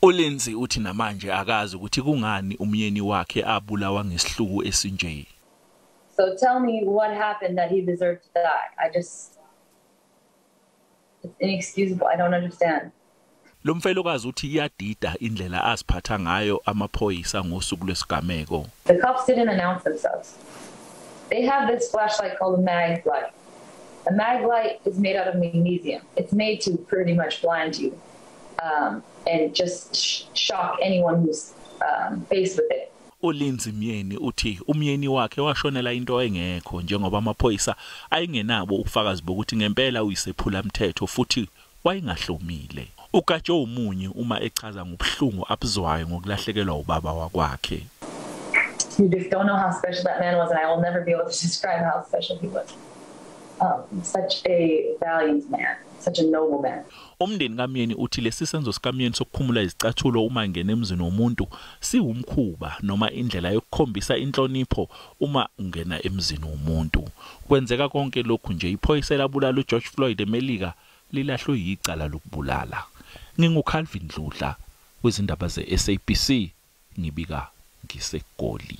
uLindsay uthi namanje akazi ukuthi kungani umyeni wakhe abulawa ngesihluku esinje. So tell me what happened that he deserved to die. It's inexcusable. I don't understand. Lo mfelokazi uthi iyadida indlela aziphatha ngayo amaphoyisa ngosuku lwesigameko. The cops didn't announce themselves. They have this flashlight called a mag light. A mag light is made out of magnesium. It's made to pretty much blind you and just shock anyone who's faced with it. uLindsay Myeni uthi umyeni wakhe washonela into engekho njengoba amaphoyisa ayingenabo ubufakazi bokuthi ngempela uyisephula mthetho futhi wayengahlomile. uGatsho umunye uma echaza ngobuhlungu abuzwayo ngokulahlekelwa ubaba wakwakhe. You just don't know how special that man was, and I will never be able to describe how special he was. Such a valiant man, such a noble man. Umndeni kaMyeni uthi lesisenzo sikaMyeni sokukhumula izicathulo uma ngene emzini womuntu siwumkhuba noma indlela yokukhombisa inhlonipho uma ungena emzini womuntu. Kwenzeka konke lokhu nje iphoyisa labulala uGeorge Floyd eMelika lilahlwe yicala lokubulala. NginguCalvin Dludla wezindaba zeSABC ngibika ngiseGoli.